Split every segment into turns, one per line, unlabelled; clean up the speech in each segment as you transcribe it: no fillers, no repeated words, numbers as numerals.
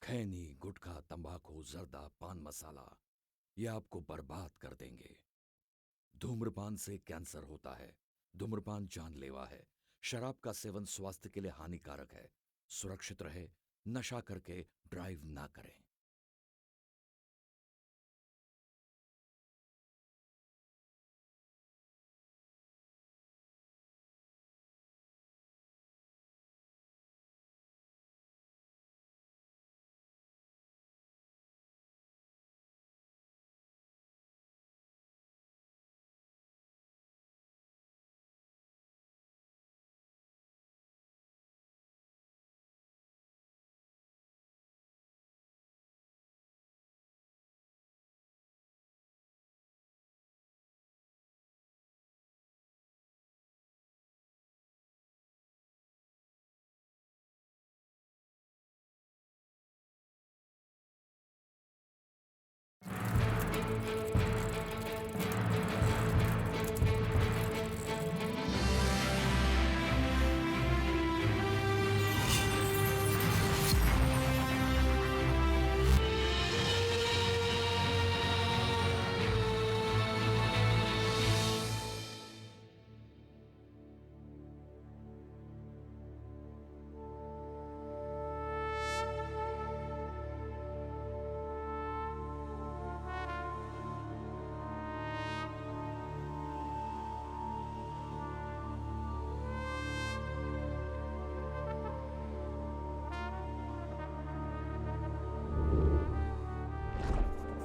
खैनी, गुटखा, तंबाकू, जर्दा, पान मसाला ये आपको बर्बाद कर देंगे। धूम्रपान से कैंसर होता है। धूम्रपान जानलेवा है। शराब का सेवन स्वास्थ्य के लिए हानिकारक है। सुरक्षित रहे, नशा करके ड्राइव ना करें।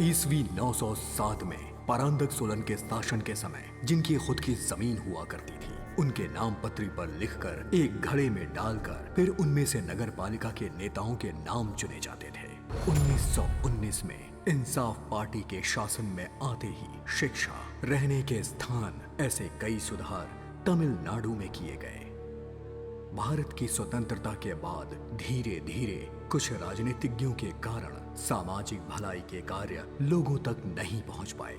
ईस्वी 907 में परांदक सोलन के शासन के समय जिनकी खुद की जमीन हुआ करती थी, उनके नाम पत्री पर लिखकर एक घड़े में डालकर फिर उनमें से नगर पालिका के नेताओं के नाम चुने जाते थे। 1919 में इंसाफ पार्टी के शासन में आते ही शिक्षा, रहने के स्थान, ऐसे कई सुधार तमिलनाडु में किए गए। भारत की स्वतंत्रता के बाद धीरे धीरे कुछ राजनीतिज्ञों के कारण सामाजिक भलाई के कार्य लोगों तक नहीं पहुंच पाए।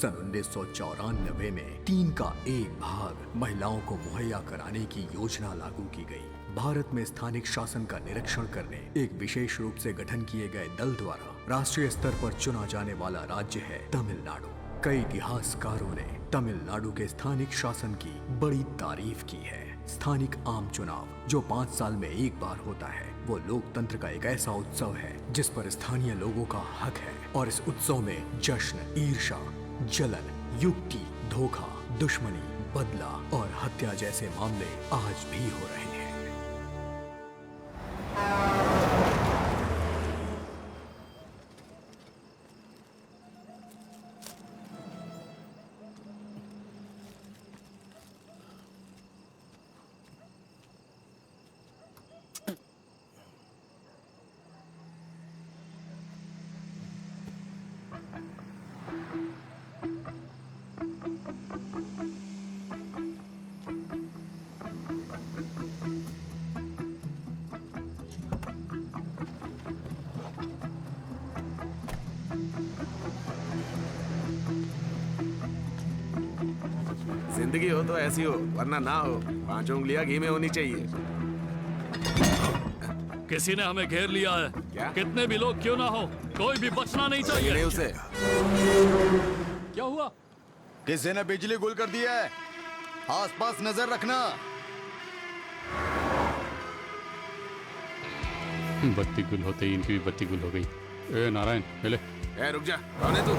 सन 1994 में 3 का 1 भाग महिलाओं को मुहैया कराने की योजना लागू की गई। भारत में स्थानिक शासन का निरीक्षण करने एक विशेष रूप से गठन किए गए दल द्वारा राष्ट्रीय स्तर पर चुना जाने वाला राज्य है तमिलनाडु। कई इतिहासकारों ने तमिलनाडु के स्थानिक शासन की बड़ी तारीफ की है। स्थानिक आम चुनाव जो 5 साल में एक बार होता है, वो लोकतंत्र का एक ऐसा उत्सव है जिस पर स्थानीय लोगों का हक है। और इस उत्सव में जश्न, ईर्ष्या, जलन, युक्ति, धोखा, दुश्मनी, बदला और हत्या जैसे मामले आज भी हो रहे हैं।
जिंदगी हो तो ऐसी हो, वरना ना हो। 5 उंगलियां घी में होनी चाहिए।
किसी ने हमें घेर लिया है।
क्या?
कितने भी लोग क्यों ना हो, कोई भी बचना नहीं चाहिए।
उसे
क्या हुआ?
किसी ने बिजली गुल कर दिया है, आसपास नजर रखना।
बत्ती गुल होते ही इनकी भी बत्ती गुल हो गई। ए नारायण, पहले
रुक जा। कौन है तू?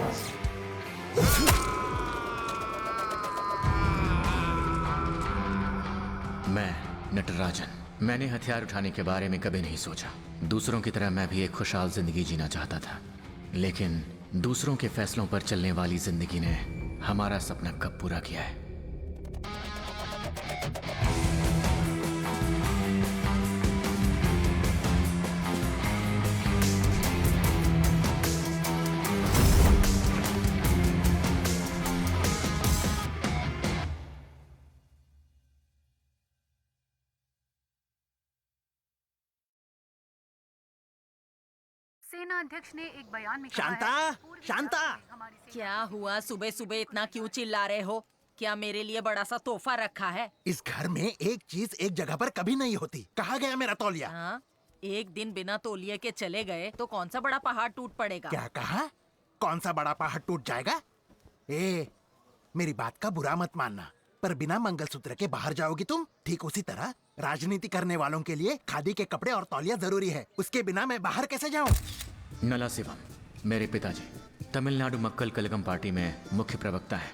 मैं नटराजन। मैंने हथियार उठाने के बारे में कभी नहीं सोचा। दूसरों की तरह मैं भी एक खुशहाल जिंदगी जीना चाहता था, लेकिन दूसरों के फैसलों पर चलने वाली जिंदगी ने हमारा सपना कब पूरा किया है।
सेना अध्यक्ष ने एक बयान में
शांता, शांता!
क्या हुआ? सुबह सुबह इतना क्यों चिल्ला रहे हो? क्या मेरे लिए बड़ा सा तोहफा रखा है?
इस घर में एक चीज एक जगह पर कभी नहीं होती। कहाँ गया मेरा तौलिया?
हाँ? एक दिन बिना तौलिए के चले गए तो कौन सा बड़ा पहाड़ टूट पड़ेगा।
क्या कहा? कौन सा बड़ा पहाड़ टूट जाएगा? मेरी बात का बुरा मत मानना, पर बिना मंगलसूत्र के बाहर जाओगी तुम। ठीक उसी तरह राजनीति करने वालों के लिए खादी के कपड़े और तौलिया जरूरी है। उसके बिना मैं बाहर कैसे जाऊं?
नला शिवम, मेरे पिताजी तमिलनाडु मक्कल कलगम पार्टी में मुख्य प्रवक्ता है।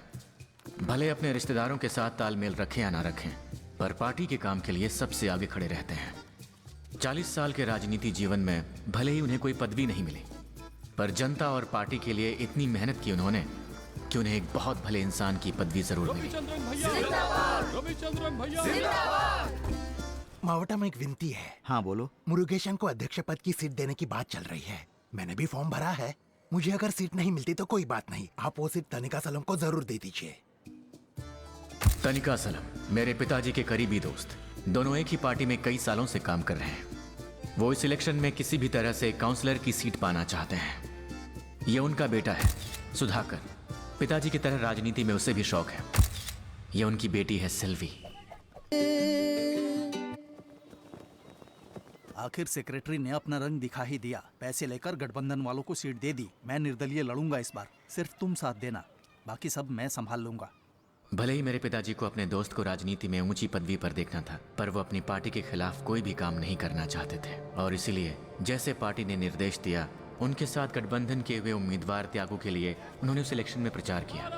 भले अपने रिश्तेदारों के साथ तालमेल रखें या ना रखें, पर पार्टी के काम के लिए सबसे आगे खड़े रहते हैं। 40 साल के राजनीति जीवन में भले ही उन्हें कोई पदवी नहीं मिली, पर जनता और पार्टी के लिए इतनी मेहनत की उन्होंने कि उन्हें एक बहुत भले इंसान की पदवी जरूर मिली।
रविचंद्रन भैया,
मावटा में एक विनती है।
हाँ बोलो।
मुरुगेशन को अध्यक्ष पद की सीट देने की बात चल रही है। मैंने भी फॉर्म भरा है। मुझे अगर सीट नहीं मिलती तो कोई बात नहीं, आप वो सीट तनिका सलम को जरूर दे दीजिए।
तनिका सलम मेरे पिताजी के करीबी दोस्त, दोनों एक ही पार्टी में कई सालों से काम कर रहे हैं। वो इस इलेक्शन में किसी भी तरह से काउंसलर की सीट पाना चाहते हैं। ये उनका बेटा है सुधाकर, पिताजी की तरह राजनीति में उसे भी शौक है। ये उनकी बेटी है सिल्वी।
आखिर सेक्रेटरी ने अपना रंग दिखा ही दिया। पैसे लेकर गठबंधन वालों को सीट दे दी। मैं निर्दलीय लड़ूंगा इस बार, सिर्फ तुम साथ देना, बाकी सब मैं संभाल लूंगा।
भले ही मेरे पिताजी को अपने दोस्त को राजनीति में ऊंची पदवी पर देखना था, पर वो अपनी पार्टी के खिलाफ कोई भी काम नहीं करना चाहते थे। और इसीलिए जैसे पार्टी ने निर्देश दिया, उनके साथ गठबंधन के हुए उम्मीदवार त्यागू के लिए उन्होंने उस इलेक्शन में प्रचार किया।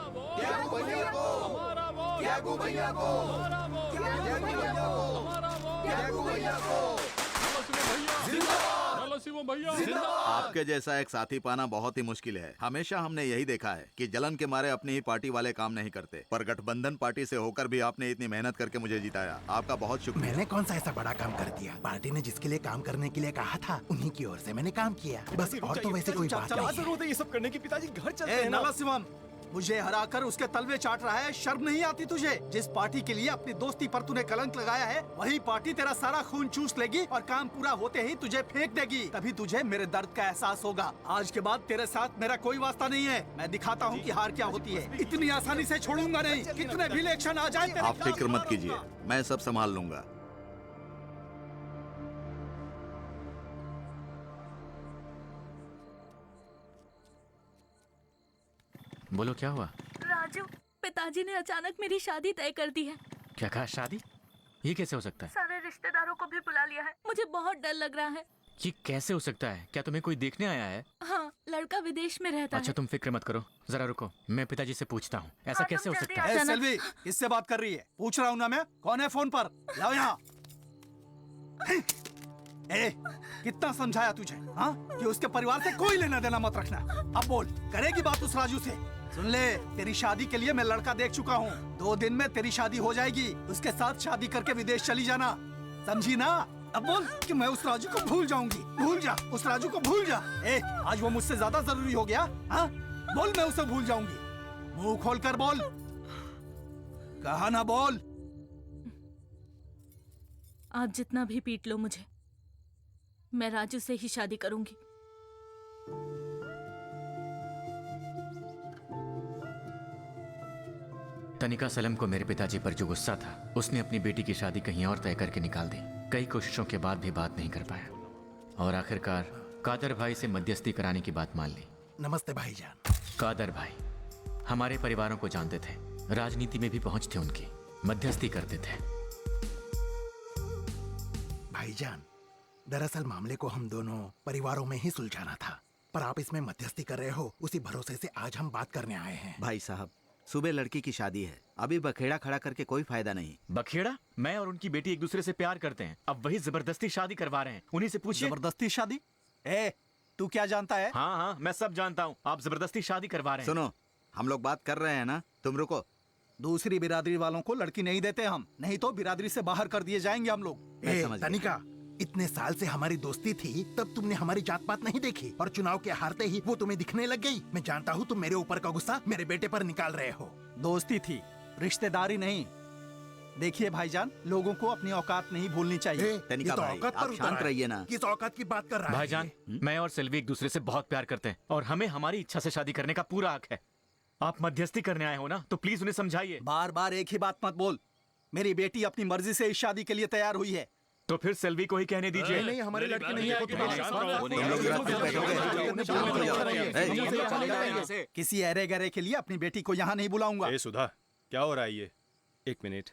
आपके जैसा एक साथी पाना बहुत ही मुश्किल है। हमेशा हमने यही देखा है कि जलन के मारे अपनी ही पार्टी वाले काम नहीं करते, पर गठबंधन पार्टी से होकर भी आपने इतनी मेहनत करके मुझे जिताया। आपका बहुत शुक्रिया।
मैंने कौन सा ऐसा बड़ा काम कर दिया? पार्टी ने जिसके लिए काम करने के लिए कहा था, उन्हीं की ओर से मैंने काम किया, बस। और तो वैसे कोई बात नहीं है।
ये सब करने की पिताजी घर चलते हैं। नला शिवम, मुझे हराकर उसके तलवे चाट रहा है। शर्म नहीं आती तुझे? जिस पार्टी के लिए अपनी दोस्ती पर तूने कलंक लगाया है, वही पार्टी तेरा सारा खून चूस लेगी और काम पूरा होते ही तुझे फेंक देगी। तभी तुझे मेरे दर्द का एहसास होगा। आज के बाद तेरे साथ मेरा कोई वास्ता नहीं है। मैं दिखाता हूँ कि हार क्या होती है। इतनी आसानी से छोड़ूंगा नहीं, कितने भी इलेक्शन आ जाए।
आप फिक्र मत कीजिए, मैं सब संभाल लूंगा।
बोलो क्या हुआ?
राजू, पिताजी ने अचानक मेरी शादी तय कर दी है।
क्या कहा? शादी? ये कैसे हो सकता है?
सारे रिश्तेदारों को भी बुला लिया है। मुझे बहुत डर लग रहा है।
ये कैसे हो सकता है? क्या तुम्हें कोई देखने आया है?
हाँ, लड़का विदेश में रहता
अच्छा,
है।
तुम फिक्र मत करो, जरा रुको, मैं पिताजी से पूछता हूँ। ऐसा
हाँ,
कैसे
तुम
हो
जल्दी
सकता
आ
है?
जाना।
सेल्वी, किससे बात कर रही है? पूछ रहा हूँ ना मैं। कौन है फोन पर? लाओ यहाँ। कितना समझाया तुझे, हाँ, कि उसके परिवार से कोई लेना देना मत रखना। अब बोल, करेगी बात उस राजू से? सुन ले, तेरी शादी के लिए मैं लड़का देख चुका हूँ। 2 दिन में तेरी शादी हो जाएगी। उसके साथ शादी करके विदेश चली जाना, समझी ना? अब बोल कि मैं उस राजू को भूल जाऊंगी। भूल जा, उस राजू को भूल जा। आज वो मुझसे ज्यादा जरूरी हो गया, हाँ? बोल मैं उसे भूल जाऊंगी। मुंह खोल कर बोल। कहा ना बोल।
आप जितना भी पीट लो मुझे, मैं राजू से ही शादी करूंगी।
तनिका सलम को मेरे पिताजी पर जो गुस्सा था, उसने अपनी बेटी की शादी कहीं और तय करके निकाल दी। कई कोशिशों के बाद भी बात नहीं कर पाया और आखिरकार कादर भाई से मध्यस्थी कराने की बात मान ली।
नमस्ते भाईजान।
कादर भाई हमारे परिवारों को जानते थे, राजनीति में भी पहुंच थी उनकी, मध्यस्थी करते थे।
भाईजान, दरअसल मामले को हम दोनों परिवारों में ही सुलझाना था, पर आप इसमें मध्यस्थी कर रहे हो, उसी भरोसे से आज हम बात करने आए हैं।
भाई साहब, सुबह लड़की की शादी है, अभी बखेड़ा खड़ा करके कोई फायदा नहीं।
बखेड़ा? मैं और उनकी बेटी एक दूसरे से प्यार करते हैं, अब वही जबरदस्ती शादी करवा रहे हैं। उन्हीं से पूछिए।
जबरदस्ती शादी? तू क्या जानता है?
हाँ हाँ, मैं सब जानता हूँ। आप जबरदस्ती शादी करवा रहे हैं।
सुनो, हम लोग बात कर रहे हैं ना, तुम रुको।
दूसरी बिरादरी वालों को लड़की नहीं देते हम, नहीं तो बिरादरी से बाहर कर दिए जाएंगे हम लोग।
तनिका, इतने साल से हमारी दोस्ती थी, तब तुमने हमारी जात पात नहीं देखी, और चुनाव के हारते ही वो तुम्हें दिखने लग गई। मैं जानता हूँ तुम मेरे ऊपर का गुस्सा मेरे बेटे पर निकाल रहे हो।
दोस्ती थी, रिश्तेदारी नहीं। देखिए भाईजान, लोगों को अपनी औकात नहीं भूलनी चाहिए।
तनिका भाई, आप शांत रहिए ना।
किस औकात की बात कर रहा है?
भाईजान, मैं और सिल्वी एक दूसरे से बहुत प्यार करते हैं और हमें हमारी इच्छा से शादी करने का पूरा हक है। आप मध्यस्थी करने आए हो ना, तो प्लीज उन्हें समझाइए।
बार बार एक ही बात मत बोल। मेरी बेटी अपनी मर्जी से इस शादी के लिए तैयार हुई है।
तो फिर सेल्वी को ही कहने दीजिए।
नहीं हमारे लड़के नहीं है,
किसी अरे गरे के लिए अपनी बेटी को यहाँ नहीं बुलाऊंगा।
ए सुधा, क्या हो रहा है ये? एक मिनट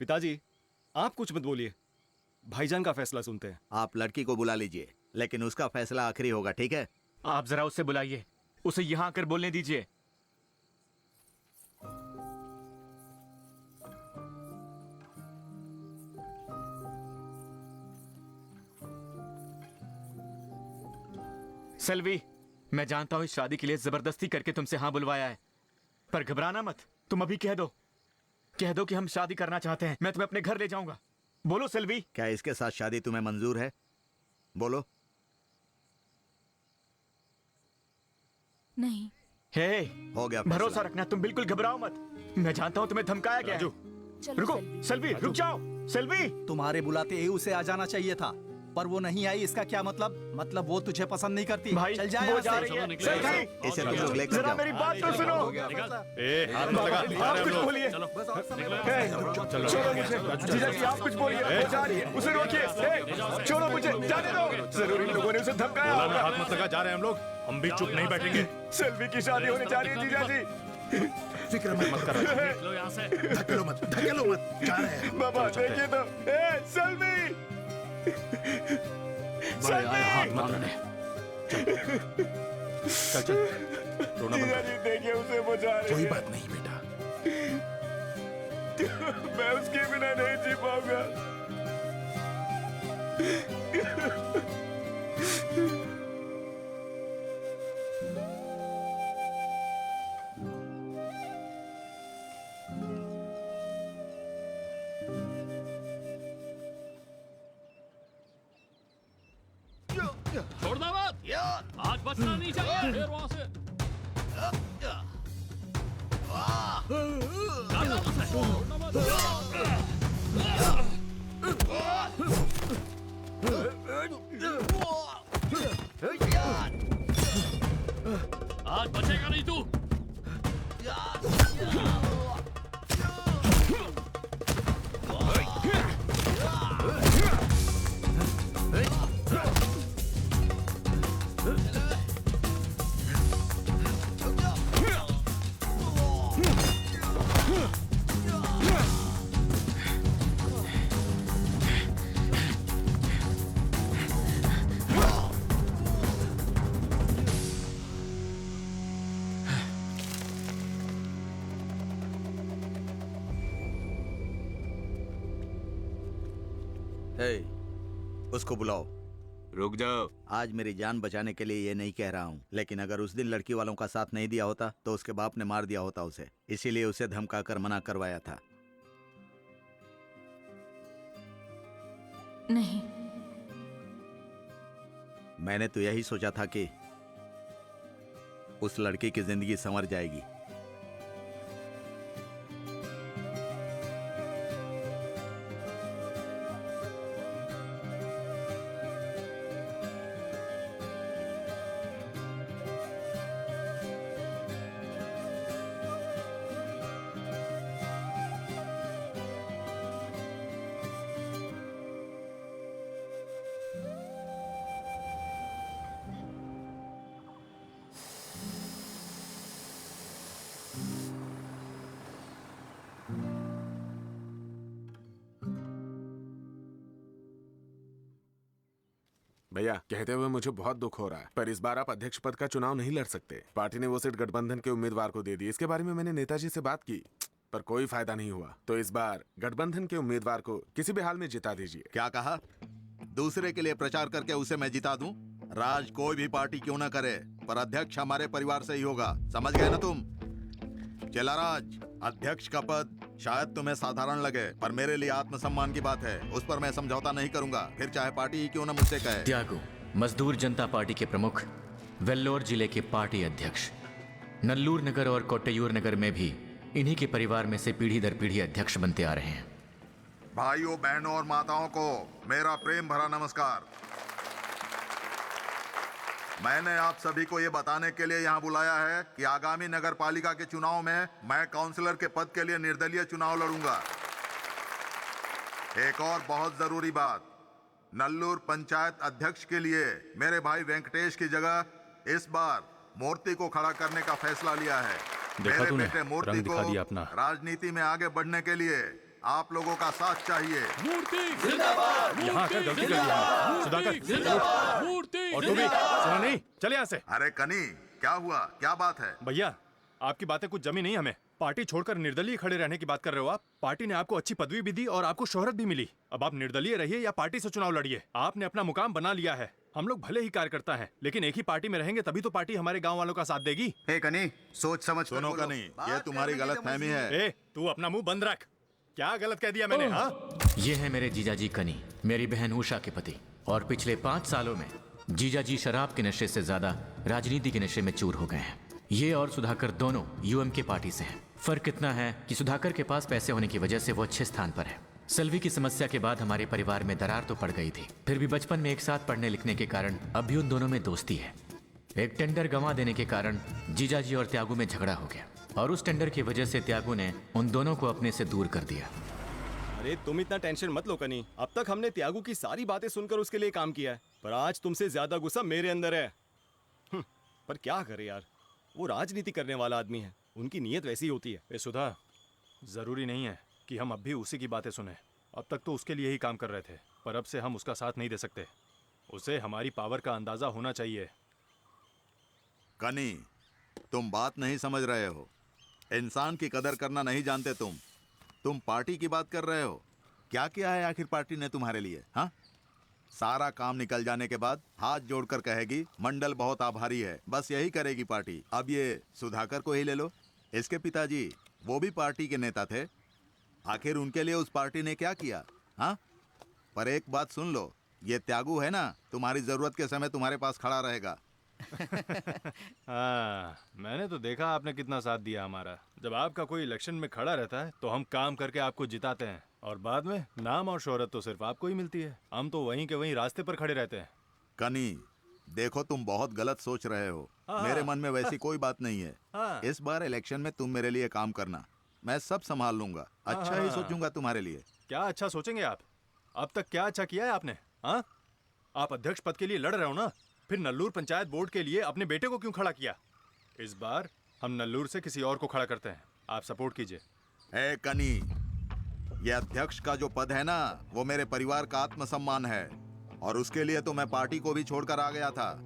पिताजी, आप कुछ मत बोलिए, भाईजान का फैसला सुनते हैं।
आप लड़की को बुला लीजिए, लेकिन उसका फैसला आखिरी होगा, ठीक है?
आप जरा उससे बुलाइए, उसे यहाँ आकर बोलने दीजिए। सेल्वी, मैं जानता हूं इस शादी के लिए जबरदस्ती करके तुमसे हाँ बुलवाया है, पर घबराना मत। तुम अभी कह दो कि हम शादी करना चाहते हैं, मैं तुम्हें अपने घर ले जाऊंगा। बोलो सेल्वी।
क्या इसके साथ शादी तुम्हें मंजूर है? बोलो।
नहीं।
हे,
हो गया
भरोसा रखना, तुम बिल्कुल घबराओ मत। मैं जानता हूं तुम्हें धमकाया गया है। रुको सेल्वी, रुक जाओ सेल्वी।
तुम्हारे बुलाते ही उसे आ जाना चाहिए था, पर वो नहीं आई। इसका क्या मतलब वो तुझे पसंद नहीं करती।
भाई,
चल जाए
वो
यहाँ
जा
से।
रही है।
इसे तुम लोग लेकर
जरा
जाओ।
मेरी बात तो सुनो।
ए, हाथ मत लगा, जा
आप
रहे हम
कुछ
लोग।
बोलिए।
चलो।
छोड़ो मुझे। जीजा जी आप कुछ बोलिए। वो जा रही है, उसे रोकिए। छोड़ो मुझे, जाने दो। जरूर इन लोगों ने उसे धमकाया
बोला ना,
होगा।
हाथ मत लगा, जा रहे हैं हम लोग। हम भी चुप नहीं बैठेंगे।
सेल्वी की शादी होने जा रही है जीजा जी।
फिक्र मत कर, धकेलो मत, जा रहे हैं।
बाबा देखिए तो, सेल्वी,
हाथ मत लगा। चल रोना बंद कर।
देखिए उसे बुझा रही।
कोई बात नहीं बेटा,
मैं उसके बिना नहीं जी पाऊंगा।
छोड़ना मत, आज बचना नहीं चाहिए। फिर वहां से जाना उसे, छोड़ना मत। आज बचेगा नहीं तू।
उसको बुलाओ।
रुक जाओ।
आज मेरी जान बचाने के लिए ये नहीं कह रहा हूँ, लेकिन अगर उस दिन लड़की वालों का साथ नहीं दिया होता तो उसके बाप ने मार दिया होता उसे, इसीलिए उसे धमकाकर मना करवाया था।
नहीं,
मैंने तो यही सोचा था कि उस लड़की की जिंदगी संवर जाएगी।
भैया, कहते हुए मुझे बहुत दुख हो रहा है, पर इस बार आप अध्यक्ष पद का चुनाव नहीं लड़ सकते। पार्टी ने वो सीट गठबंधन के उम्मीदवार को दे दी। इसके बारे में मैंने नेताजी से बात की, पर कोई फायदा नहीं हुआ। तो इस बार गठबंधन के उम्मीदवार को किसी भी हाल में जिता दीजिए।
क्या कहा? दूसरे के लिए प्रचार करके उसे मैं जिता दूं? राज कोई भी पार्टी क्यों ना करे, पर अध्यक्ष हमारे परिवार से ही होगा। समझ गए ना तुम? चला राज, अध्यक्ष का पद शायद तुम्हें साधारण लगे, पर मेरे लिए आत्मसम्मान की बात है। उस पर मैं समझौता नहीं करूंगा, फिर चाहे पार्टी ही क्यों ना मुझसे कहे।
त्यागू, मजदूर जनता पार्टी के प्रमुख, वेल्लोर जिले के पार्टी अध्यक्ष। नल्लूर नगर और कोट्टयूर नगर में भी इन्हीं के परिवार में से पीढ़ी दर पीढ़ी अध्यक्ष बनते आ रहे हैं।
भाइयों, बहनों और माताओं को मेरा प्रेम भरा नमस्कार। मैंने आप सभी को ये बताने के लिए यहाँ बुलाया है कि आगामी नगर पालिका के चुनाव में मैं काउंसलर के पद के लिए निर्दलीय चुनाव लड़ूंगा। एक और बहुत जरूरी बात, नल्लूर पंचायत अध्यक्ष के लिए मेरे भाई वेंकटेश की जगह इस बार मूर्ति को खड़ा करने का फैसला लिया है।
देखा
मेरे
तूने,
बेटे मूर्ति
रंग दिखा
को
दिया अपना।
राजनीति में आगे बढ़ने के लिए आप लोगों का साथ चाहिए।
यहाँ आकर गलती कर दिया सुधाकर।
मूर्ति
और तू भी सुना नहीं, चल यहाँ से।
अरे कनी, क्या हुआ, क्या बात है?
भैया आपकी बातें कुछ जमी नहीं हमें। पार्टी छोड़कर निर्दलीय खड़े रहने की बात कर रहे हो आप। पार्टी ने आपको अच्छी पदवी भी दी और आपको शोहरत भी मिली। अब आप निर्दलीय रहिए या पार्टी से चुनाव लड़िए, आपने अपना मुकाम बना लिया है। हम लोग भले ही कार्यकर्ता हैं, लेकिन एक ही पार्टी में रहेंगे तभी तो पार्टी हमारे गांव वालों का साथ देगी।
हे कनी, सोच समझ कर
सुनो
बोलो।
कनी, ये तुम्हारी गलतफहमी है।
ए, तू अपना मुंह बंद रख। क्या गलत कह दिया मैंने? हाँ,
ये है मेरे जीजाजी कनी, मेरी बहन उषा के पति। और पिछले 5 सालों में जीजाजी शराब के नशे से ज्यादा राजनीति के नशे में चूर हो गए हैं। ये और सुधाकर दोनों यूएम के पार्टी से हैं। फर्क इतना है कि सुधाकर के पास पैसे होने की वजह से वो अच्छे स्थान पर है। सेल्वी की समस्या के बाद हमारे परिवार में दरार तो पड़ गई थी, फिर भी बचपन में एक साथ पढ़ने लिखने के कारण अब भी उन दोनों में दोस्ती है। एक टेंडर गंवा देने के कारण जीजाजी और त्यागू में झगड़ा हो गया और उस टेंडर की वजह से त्यागू ने उन दोनों को अपने से दूर कर दिया।
अरे तुम इतना टेंशन मत लो कनी। अब तक हमने त्यागू की सारी बातें सुनकर उसके लिए काम किया है, पर आज तुमसे ज्यादा गुस्सा मेरे अंदर है। पर क्या करे यार, वो राजनीति करने वाला आदमी है, उनकी नीयत वैसी होती है। ए सुधा, जरूरी नहीं है कि हम अब भी उसी की बातें सुने। अब तक तो उसके लिए ही काम कर रहे थे, पर अब से हम उसका साथ नहीं दे सकते। उसे हमारी पावर का अंदाजा होना चाहिए।
कनी, तुम बात नहीं समझ रहे हो। इंसान की कदर करना नहीं जानते तुम पार्टी की बात कर रहे हो। क्या किया है आखिर पार्टी ने तुम्हारे लिए? हाँ, सारा काम निकल जाने के बाद हाथ जोड़कर कहेगी मंडल बहुत आभारी है, बस यही करेगी पार्टी। अब ये सुधाकर को ही ले लो, इसके पिताजी वो भी पार्टी के नेता थे। आखिर उनके लिए उस पार्टी ने क्या किया? हाँ, पर एक बात सुन लो, ये त्यागू है ना, तुम्हारी जरूरत के समय तुम्हारे पास खड़ा रहेगा।
हाँ, मैंने तो देखा आपने कितना साथ दिया हमारा। जब आपका कोई इलेक्शन में खड़ा रहता है तो हम काम करके आपको जिताते हैं, और बाद में नाम और शोहरत तो सिर्फ आपको ही मिलती है। हम तो वहीं के वहीं रास्ते पर खड़े रहते हैं।
कनी, देखो तुम बहुत गलत सोच रहे हो। मेरे मन में वैसी कोई बात नहीं है। इस बार इलेक्शन में तुम मेरे लिए काम करना, मैं सब संभाल लूंगा। अच्छा ही सोचूंगा तुम्हारे लिए।
क्या अच्छा सोचेंगे आप? अब तक क्या अच्छा किया है आपने? हाँ, आप अध्यक्ष पद के लिए लड़ रहे हो ना, फिर नल्लूर पंचायत बोर्ड के लिए अपने बेटे को क्यों खड़ा किया? इस बार हम नल्लूर से किसी और को खड़ा करते हैं, आप सपोर्ट कीजिए।
ए कनी, ये अध्यक्ष का जो पद है ना, वो मेरे परिवार का आत्मसम्मान है, और उसके लिए तो मैं पार्टी को भी छोड़कर आ गया था।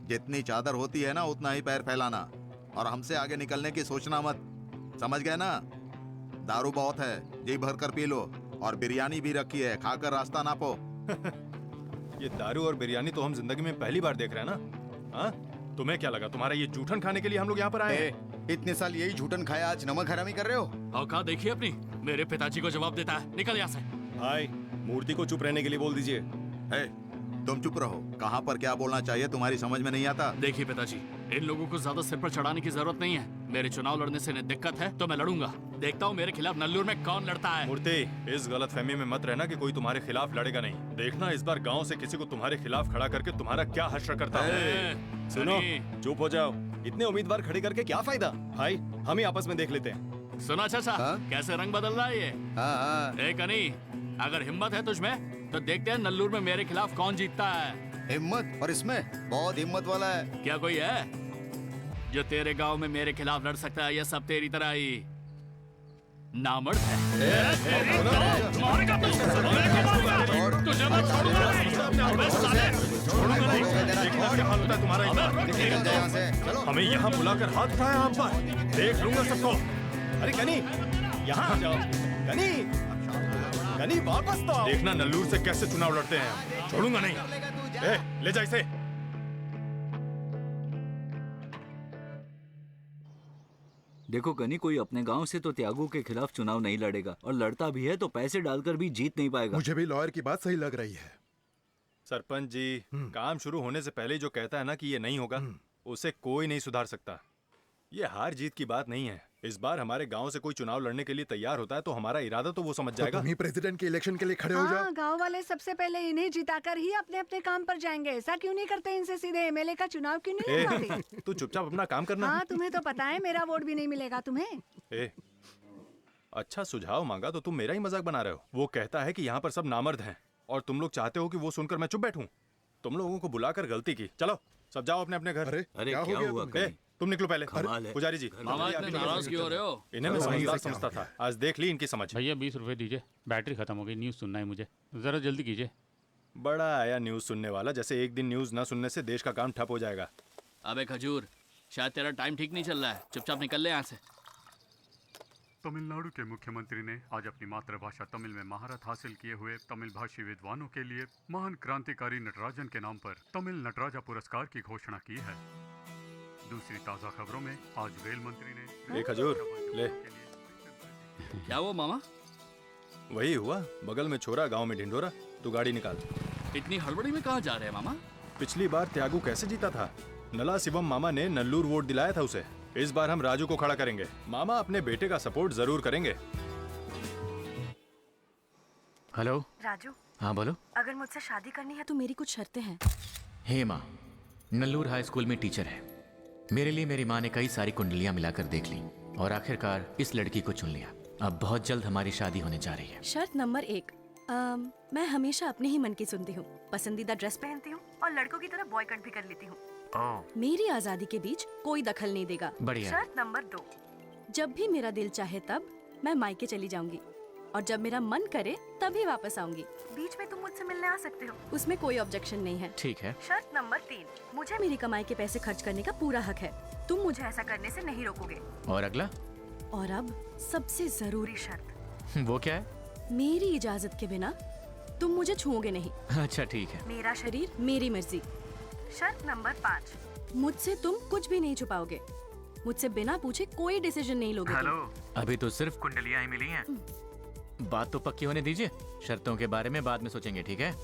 जितनी चादर होती है ना, उतना ही पैर फैलाना, और हमसे आगे निकलने की सोचना मत, समझ गए ना? दारू बहुत है, जी भर कर पी लो, और बिरयानी भी रखी है, खाकर रास्ता नापो।
ये दारू और बिरयानी तो हम जिंदगी में पहली बार देख रहे हैं ना। हाँ, तुम्हें क्या लगा तुम्हारा ये जूठन खाने के लिए हम लोग यहाँ पर आए हैं?
इतने साल यही झूठन खाया, आज नमक हरामी कर रहे हो?
औकात देखिए अपनी। मेरे पिताजी को जवाब देता है, निकल यहाँ से।
भाई, मूर्ति को चुप रहने के लिए बोल दीजिए।
तुम चुप रहो, कहाँ पर क्या बोलना चाहिए तुम्हारी समझ में नहीं आता।
देखिए पिताजी, इन लोगों को ज्यादा सिर पर चढ़ाने की जरूरत नहीं है। मेरे चुनाव लड़ने से इन्हें दिक्कत है तो मैं लड़ूंगा। देखता हूँ मेरे खिलाफ नल्लूर में कौन लड़ता है।
मूर्ति, इस गलतफहमी में मत रहना कि कोई तुम्हारे खिलाफ लड़ेगा नहीं। देखना इस बार गांव से किसी को तुम्हारे खिलाफ खड़ा करके तुम्हारा क्या हश्र करता है। सुनो, चुप हो जाओ। इतने उम्मीदवार खड़े करके क्या फायदा? भाई, हम ही आपस में देख लेते हैं।
सुना चाचा, कैसे रंग बदल रहा है ये? कनी, अगर हिम्मत है तुझमें तो देखते हैं नल्लूर में मेरे खिलाफ कौन जीतता है।
हिम्मत? और इसमें बहुत हिम्मत वाला है।
क्या कोई है जो तेरे गांव में मेरे खिलाफ लड़ सकता है? या सब तेरी तरह ही नामर्द है? तुझे मैं छोड़ूंगा
नहीं। हमें यहाँ बुलाकर हाथ उठाया हम पर, देख लूंगा सबको। अरे कनी, यहाँ आ जाओ। कनी वापस तो आओ। देखना नल्लूर से कैसे चुनाव लड़ते हैं। छोड़ूंगा नहीं। ले जा इसे।
देखो कनी, कोई अपने गांव से तो त्यागू के खिलाफ चुनाव नहीं लड़ेगा, और लड़ता भी है तो पैसे डालकर भी जीत नहीं पाएगा।
मुझे भी लॉयर की बात सही लग रही है।
सरपंच जी, काम शुरू होने से पहले जो कहता है ना कि ये नहीं होगा, उसे कोई नहीं सुधार सकता। ये हार जीत की बात नहीं है। इस बार हमारे गांव से कोई चुनाव लड़ने के लिए तैयार होता है तो हमारा इरादा तो वो समझ जाएगा।
तुम ही प्रेसिडेंट के इलेक्शन के लिए खड़े हो जाओ।
गांव वाले सबसे पहले इन्हें जिताकर ही अपने अपने काम पर जाएंगे। ऐसा क्यों नहीं करते? इनसे सीधे एमएलए का चुनाव क्यों नहीं लड़वाते?
तू चुपचाप अपना काम करना।
हाँ, तुम्हें तो पता है मेरा वोट भी नहीं मिलेगा तुम्हें।
अच्छा सुझाव मांगा तो तुम मेरा ही मजाक बना रहे हो। वो कहता है कि यहाँ पर सब नामर्द हैं, और तुम लोग चाहते हो कि वो सुनकर मैं चुप बैठूं? तुम लोगों को बुलाकर गलती की। चलो सब जाओ अपने अपने घर।
अरे क्या हो गया तुम्हें?
तुम निकलो पहले।
कमाल है।
पुजारी जी,
मामा इतने नाराज क्यों हो रहे हो?
इन्हें मैं समझदार समझता था, आज देख ली इनकी समझ।
भैया 20 रुपए दीजिए, बैटरी खत्म हो गई, न्यूज़ सुनना है मुझे, ज़रा जल्दी कीजिए।
बड़ा आया न्यूज़ सुनने वाला, जैसे एक दिन न्यूज़ ना सुनने से देश का काम ठप हो जाएगा।
अबे खजूर, शायद तेरा टाइम ठीक नहीं चल रहा है, चुपचाप निकल ले यहाँ से।
तमिलनाडु के मुख्यमंत्री ने आज अपनी मातृभाषा तमिल में महारत हासिल किए हुए तमिल भाषी विद्वानों के लिए महान क्रांतिकारी नटराजन के नाम पर तमिल नटराजा पुरस्कार की घोषणा की है। दूसरी ताज़ा खबरों में आज रेल मंत्री ने
खजूर ले।
क्या हुआ मामा?
वही हुआ, बगल में छोरा गांव में ढिंढोरा। तू गाड़ी निकाल।
इतनी हड़बड़ी में कहाँ जा रहे हैं मामा?
पिछली बार त्यागू कैसे जीता था? नला शिवम मामा ने नल्लूर वोट दिलाया था उसे। इस बार हम राजू को खड़ा करेंगे। मामा अपने बेटे का सपोर्ट जरूर करेंगे।
हेलो
राजू।
हाँ बोलो।
अगर मुझसे शादी करनी है तो मेरी कुछ शर्तें हैं।
हेमा नल्लूर हाई स्कूल में टीचर है। मेरे लिए मेरी माँ ने कई सारी कुंडलियाँ मिलाकर देख ली और आखिरकार इस लड़की को चुन लिया। अब बहुत जल्द हमारी शादी होने जा रही है।
शर्त नंबर 1, मैं हमेशा अपने ही मन की सुनती हूँ, पसंदीदा ड्रेस पहनती हूँ और लड़कों की तरह बॉयकट भी कर लेती हूँ। मेरी आजादी के बीच कोई दखल नहीं देगा।
बढ़िया।
शर्त नंबर 2, जब भी मेरा दिल चाहे तब मैं मायके चली जाऊंगी और जब मेरा मन करे तभी वापस आऊंगी। बीच में तुम मुझसे मिलने आ सकते हो, उसमें कोई ऑब्जेक्शन नहीं है।
ठीक है।
शर्त नंबर 3, मुझे मेरी कमाई के पैसे खर्च करने का पूरा हक है। तुम मुझे ऐसा करने से नहीं रोकोगे।
और अगला?
और अब सबसे जरूरी शर्त।
वो क्या है?
मेरी इजाजत के बिना तुम मुझे छुओगे नहीं।
अच्छा ठीक है।
मेरा शरीर मेरी मर्जी। शर्त नंबर 5, मुझसे तुम कुछ भी नहीं छुपाओगे। मुझसे बिना पूछे कोई डिसीजन नहीं लोगे।
हेलो, अभी तो सिर्फ कुंडलियाँ ही मिली हैं। बात तो पक्की होने दीजिए, शर्तों के बारे में बाद में सोचेंगे, ठीक है?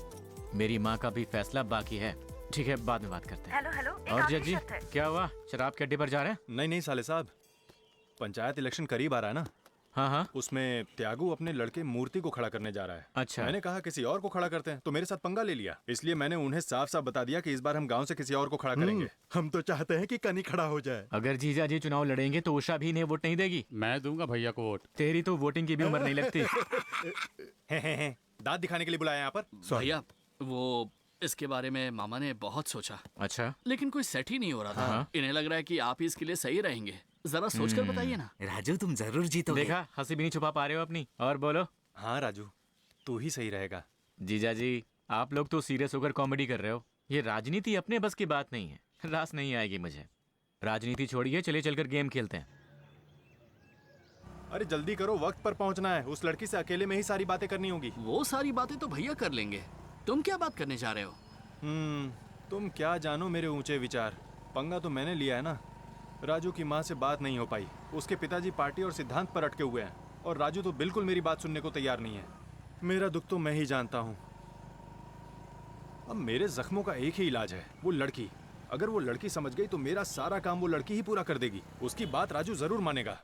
मेरी माँ का भी फैसला बाकी है। ठीक है, बाद में बात करते हैं।
हेलो,
और जज जी क्या हुआ, शराब के अड्डे पर जा रहे हैं?
नहीं साले साहब, पंचायत इलेक्शन करीब आ रहा है ना।
हाँ।
उसमें त्यागू अपने लड़के मूर्ति को खड़ा करने जा रहा है।
अच्छा।
मैंने कहा किसी और को खड़ा करते हैं, तो मेरे साथ पंगा ले लिया। इसलिए मैंने उन्हें साफ साफ बता दिया कि इस बार हम गांव से किसी और को खड़ा करेंगे।
हम तो चाहते हैं कि कनी खड़ा हो जाए।
अगर जीजा जी चुनाव लड़ेंगे तो उषा भी इन्हें वोट नहीं देगी।
मैं दूंगा भैया को वोट।
तेरी तो वोटिंग की भी उम्र नहीं लगती।
दांत दिखाने के लिए बुलाया यहाँ पर।
भैया वो इसके बारे में मामा ने बहुत सोचा।
अच्छा।
लेकिन कोई सेट ही नहीं हो रहा था। इन्हें लग रहा है कि आप ही इसके लिए सही रहेंगे। जरा सोचकर बताइए ना।
राजू तुम जरूर जीतोगे।
देखा, हंसी भी नहीं छुपा पा रहे हो अपनी। और बोलो।
हाँ राजू, तू ही सही रहेगा।
जीजा जी आप लोग तो सीरियस होकर कॉमेडी कर रहे हो। ये राजनीति अपने बस की बात नहीं है, रास नहीं आएगी मुझे। राजनीति छोड़िए, चलिए चलकर गेम खेलते हैं।
अरे जल्दी करो, वक्त पर पहुंचना है। उस लड़की से अकेले में ही सारी बातें करनी होगी।
वो सारी बातें तो भैया कर लेंगे, तुम क्या बात करने जा रहे हो?
तुम क्या जानो मेरे ऊंचे विचार। पंगा तो मैंने लिया है ना। राजू की माँ से बात नहीं हो पाई। उसके पिताजी पार्टी और सिद्धांत पर अटके हुए हैं और राजू तो बिल्कुल मेरी बात सुनने को तैयार नहीं है। मेरा दुख तो मैं ही जानता हूँ। अब मेरे जख्मों का एक ही इलाज है, वो लड़की। अगर वो लड़की समझ गई तो मेरा सारा काम वो लड़की ही पूरा कर देगी। उसकी बात राजू जरूर मानेगा।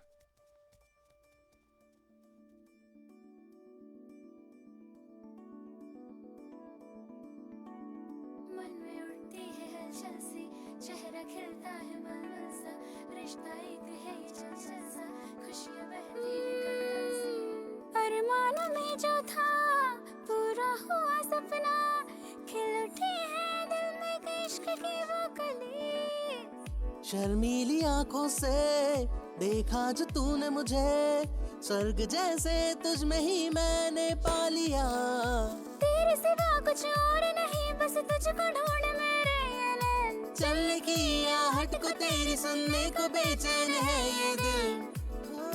अरमानों में जो था पूरा हुआ सपना, खिल उठी है दिल में इश्क की वो कली।
शर्मीली आंखों से देखा जो तूने मुझे, स्वर्ग जैसे तुझ में ही मैंने पा लिया।
तेरे सिवा कुछ और नहीं, बस तुझको ढूंढ मेरे ये नैन।
चलने की आहट को तेरी सुनने को बेचैन है ये दिल।